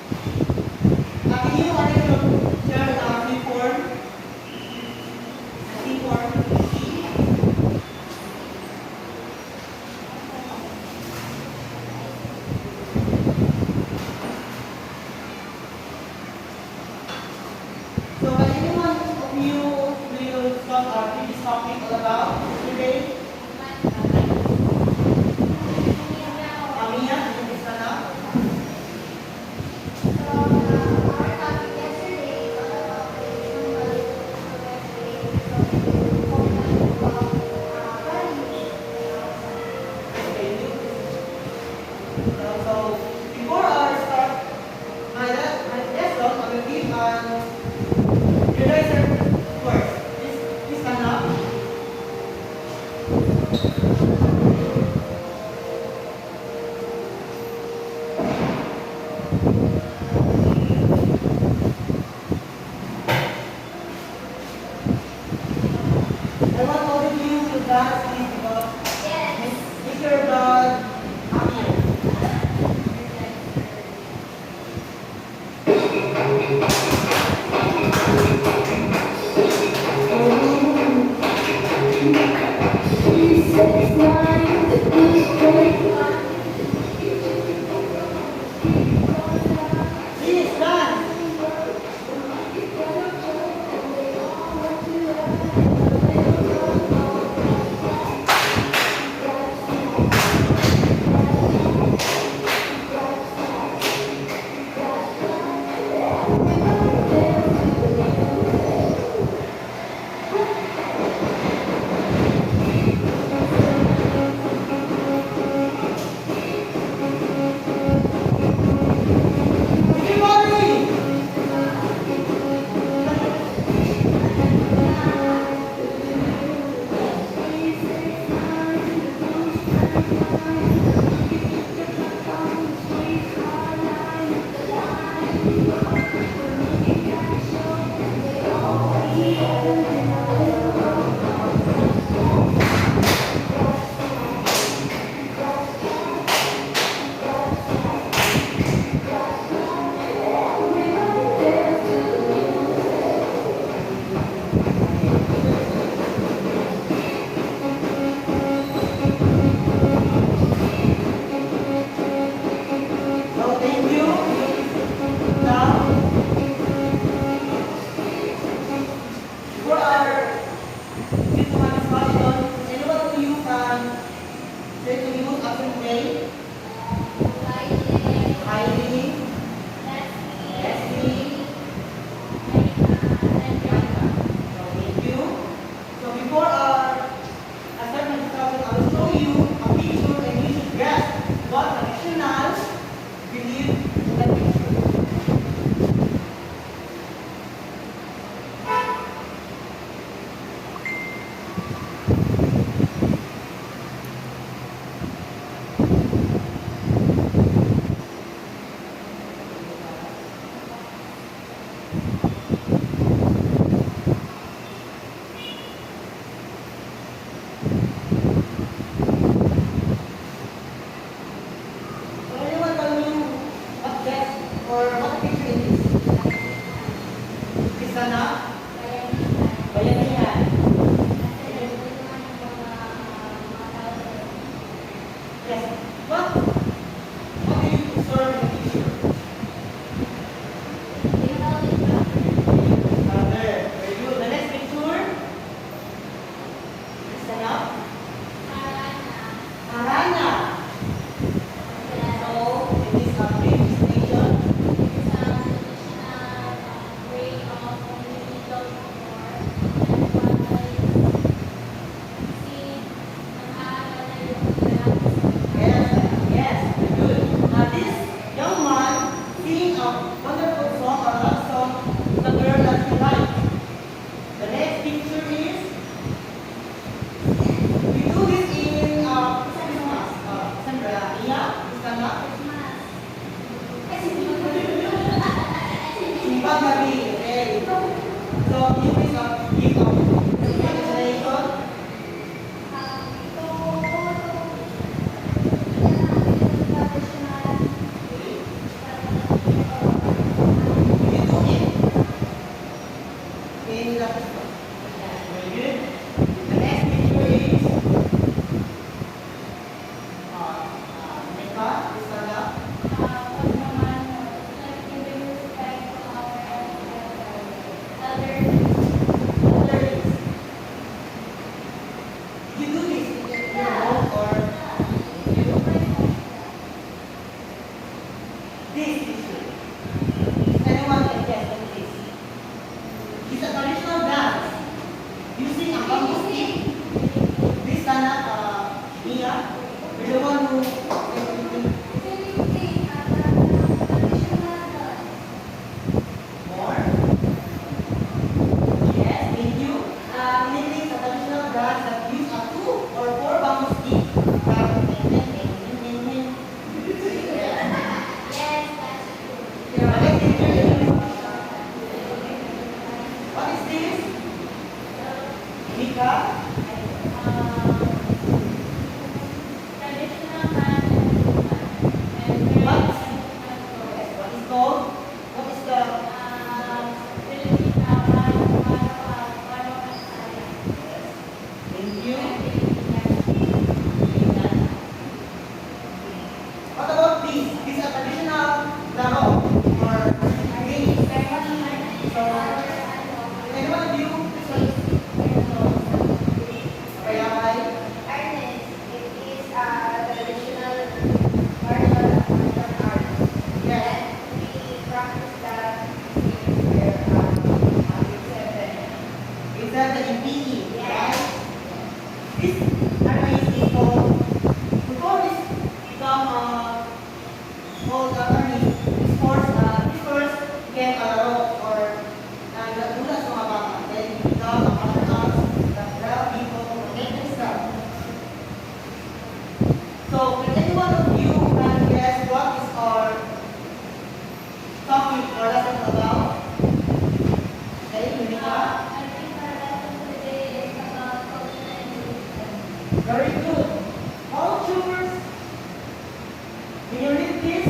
Can you share the C-form? C-form. So, anyone of you will talk our previous topic all about today? Amia, you can stand up. Okay, so, before I start my lesson, I will give an introduction first. Please stand up. I want all of you to dance, please, because Mr. God, Amir. Please dance. Everybody. So thank you. Now, for our systematic discussion, anyone of you can say to use option A, Heidi, Leslie, so thank you. So before our assignment discussion, I will show you a picture and you should guess what traditional believe in that picture. So anyone tell me what guess or what picture it is? Please stand up. Bayanihan. Yes. What do you observe in the picture? There. Very good. The next picture. Please stand up. Arana. So it is a British nation. this tissue? Anyone can guess what it is? It's a traditional dance using a bamboo stick. This cannot, Mia, you're the one who more. Yes, thank you. Knitting is a traditional dance that use a 2 or 4 bamboo stick. What is this? Mika? What is called? What is the thank you? What about this? This is a traditional laro or game. So, anyone of you? Kaya ay? Yes. Is that the PE? Right? This artist is called, before this become called artist, this first became a laro or nagdula sa mga bata. Then it become a martial arts that grab people to make them start. So, can any one of you can guess what is our topic or lesson about? Okay, Monica? Very good. Cultures. Can you read this?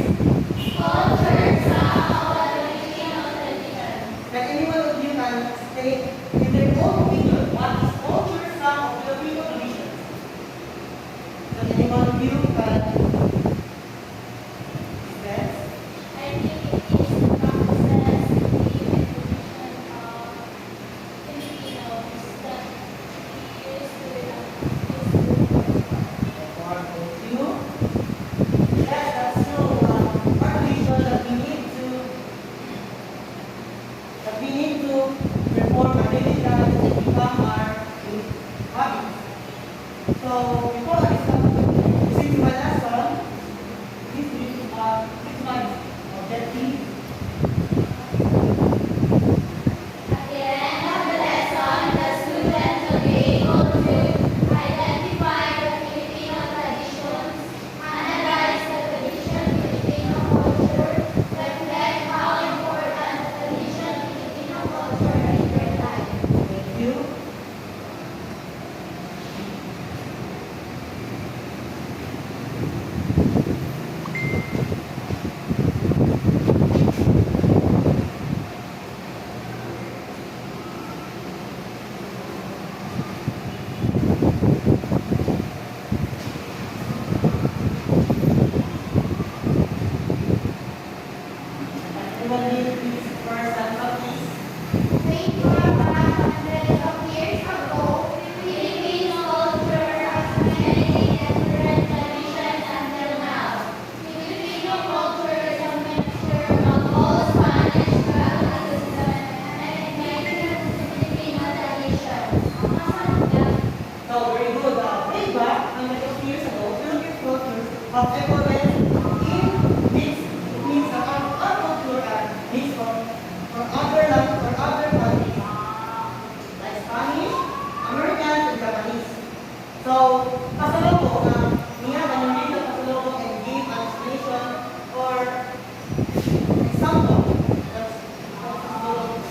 Can anyone of you can state in their own opinion what is culture, some of Filipino traditions? Can anyone of you can guess? One of you? Yes, that's true. Our tradition that we need to perform our daily lives and become our hobbies. So before I start listening to my lesson, this is my objective. Thank you. Anyone need this first sample, please? So very good. Way back, hundreds of years ago, Philippine cultures have evolved in mix. It means that our culture are mixed from other lands or other countries, like Spanish, Americans, and Japanese. So, pasalubong niya ganun dito pasalubong and give an explanation or example. That's pasalubong.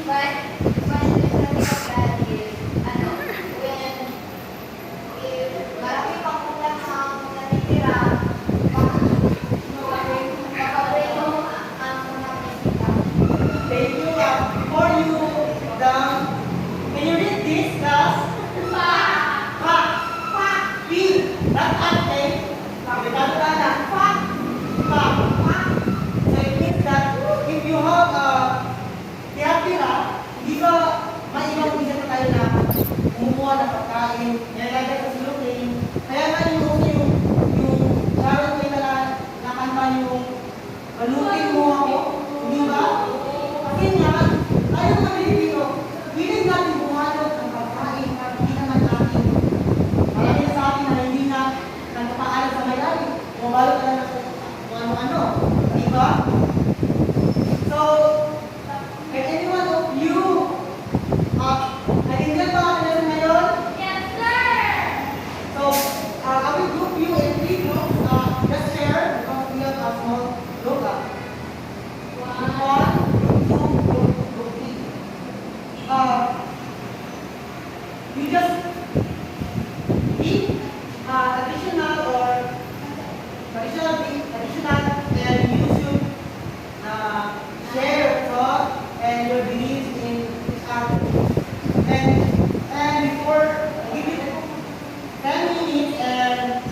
But study of that is, ano, when if marami pang ulang ang natitira, makabay mo ang mga bisita. Thank you. Before you down, can you read this, class? Pa! Pa. Pa! P. Not at, okay? Delikado ka na. Pa. Pa. Pa! So it means that if you have tira-tira, hindi ba maibang isa na tayo na kumukuha ng pagkain, nilalagay sa silupin. Kaya nga yung Sharon ko na nakanta yung malutin mo ako, hindi ba? Kasi nga, tayo mga Pilipino, hilig natin bumalot ng pagkain para hindi naman natin. Marami na sa akin na hindi na nagpapaalam sa may lalim. Bumalot ka na sa kung ano-ano. Di ba? So, can anyone of you, naintindihan ba ang lesson ngayon? Yes, sir! So, I will group you in 3 groups. Just share because we have a small group. Group 1, group 2, group 3. You just eat additional or traditional things, additional, and you should share your thoughts and your beliefs in each other. And before I give you 10 minutes and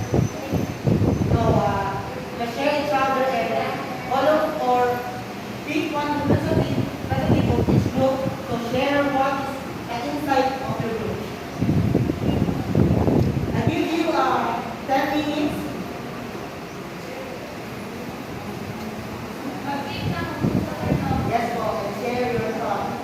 just share each other and follow or pick one representative of each group to share what is the insight of your group. I give you 10 minutes. Yes, po, and share your thoughts.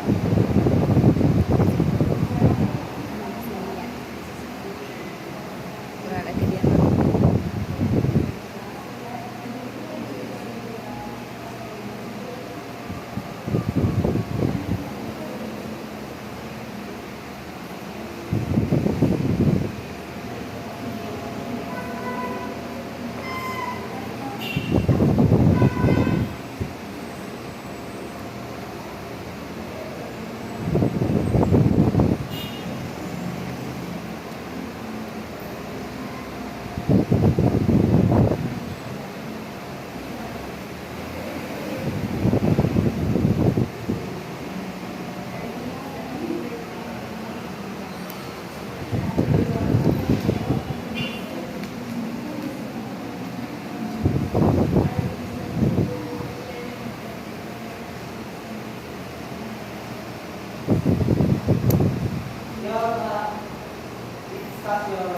Discuss your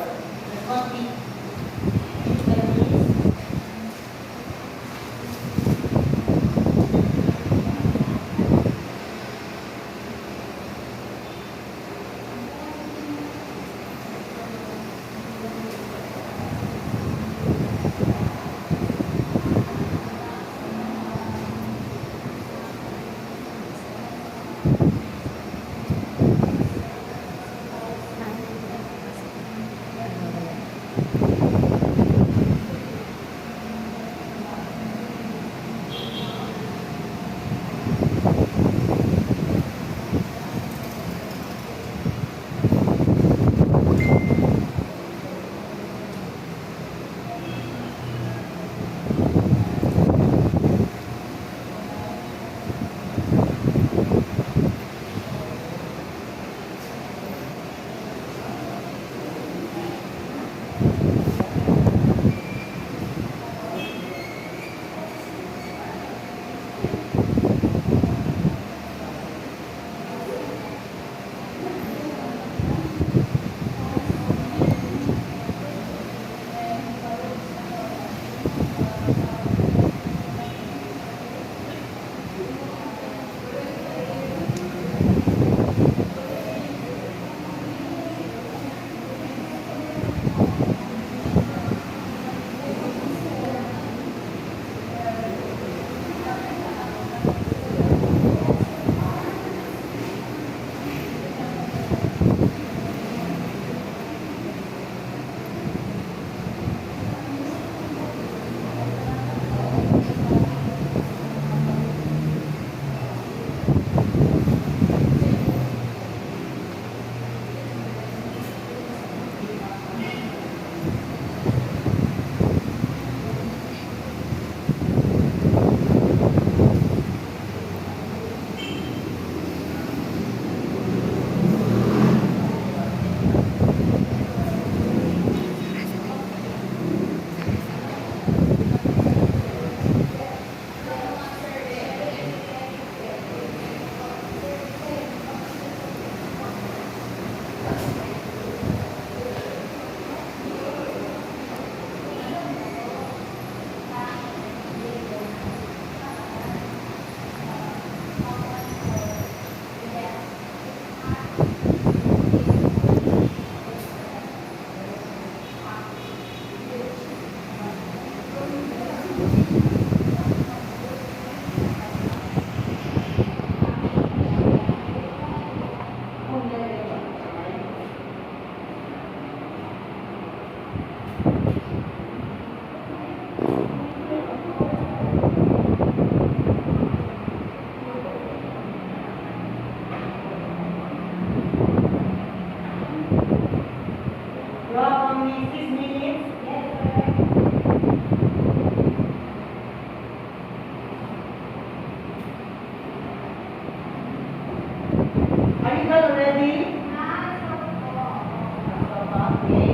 responsibility. Are you done already? Okay.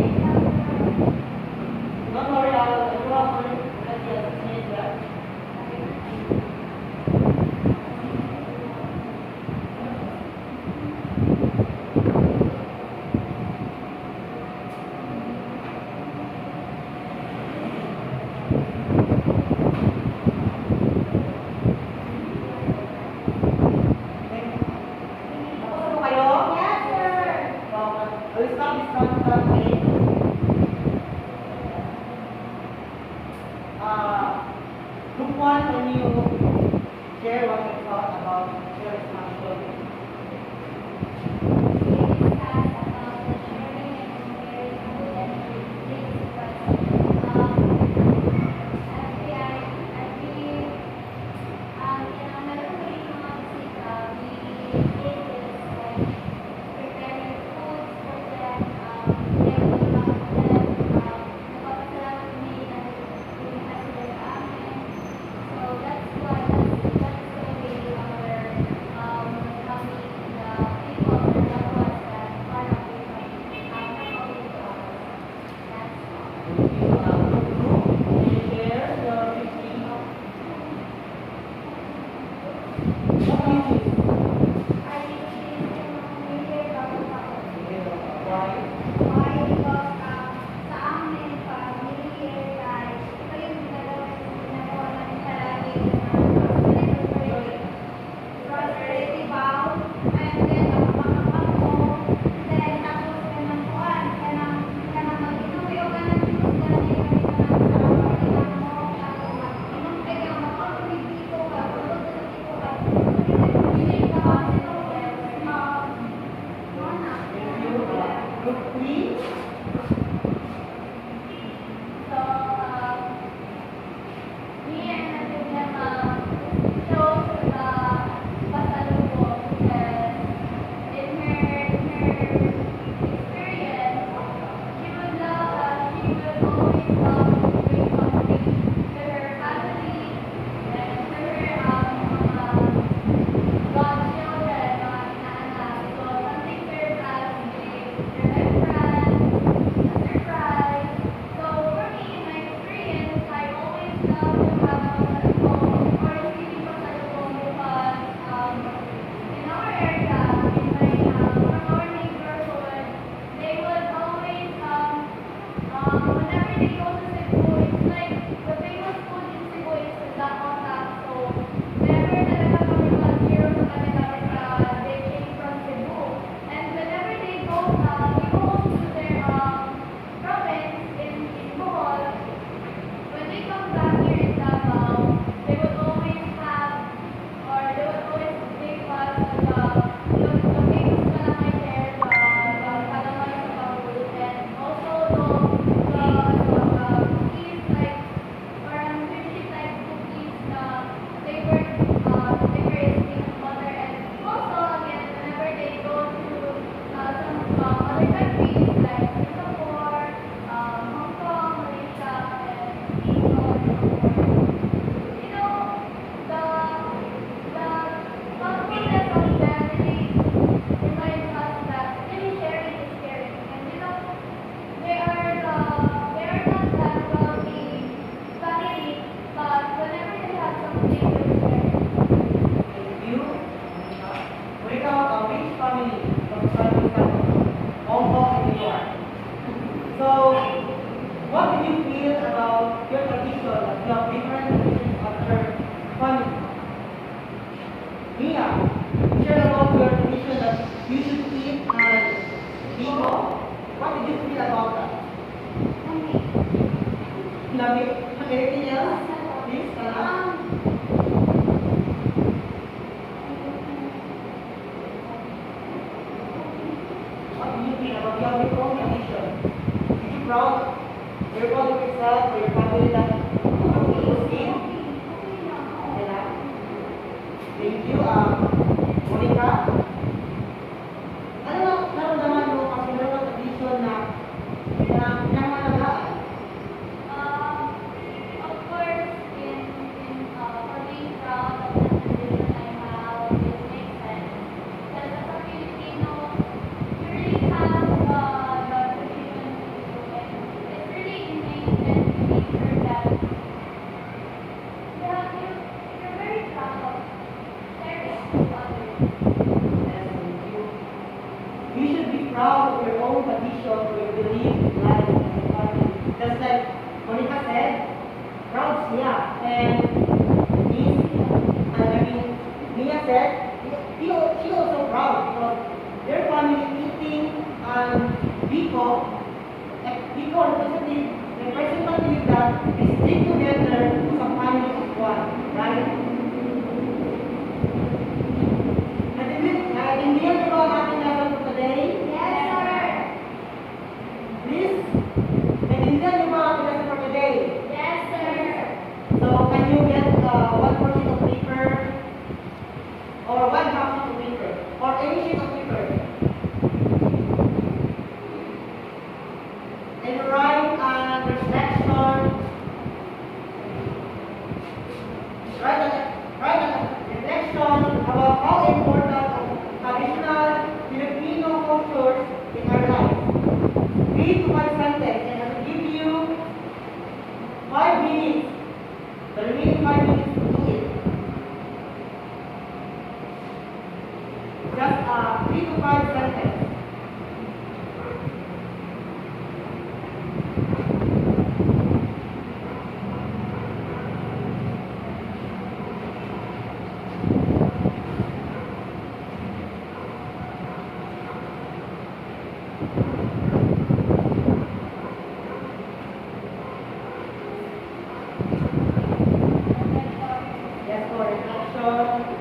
Don't worry, I will draw for you. Let's see, that. Tapos po kayo? I will stop this countdown with group 1, can you share what you thought about your responsibility? Philippines, Monica said, proud siya. And Mia said, she also proud because their family eating Biko representative that they stick together as a family of one, right? Naintindihan niyo ba ang ating lesson for today? Yes, sir. Please, naintindihan niyo ba ang ating lesson for today? Yes, sir. So, can you get one more sheet of paper or one half sheet of paper or any sheet of paper and write a reflection. Write a reflection about how important traditional Filipino culture in our life. Read to one sentence and I will give you 5 minutes. The remaining 5 minutes to do it. Just 3 to 5 sentences. Yes, for reflection.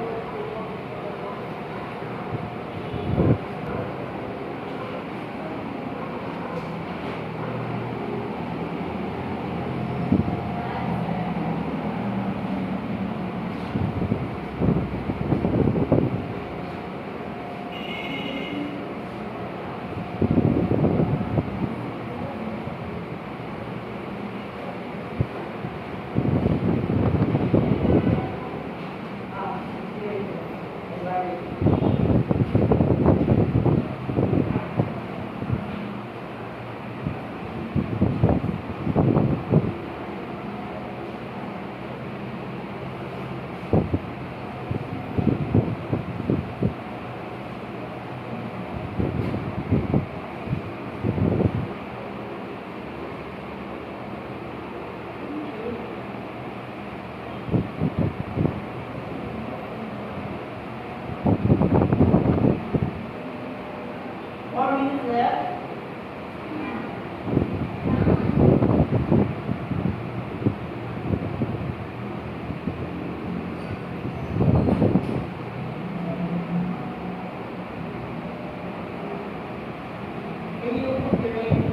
Left. Can you put your name?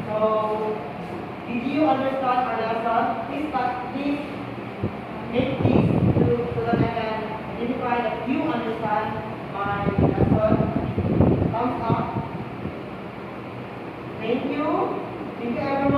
So, did you understand our lesson? Please make this so that I can identify that you understand my lesson. Thumbs up. Thank you. Thank you everyone.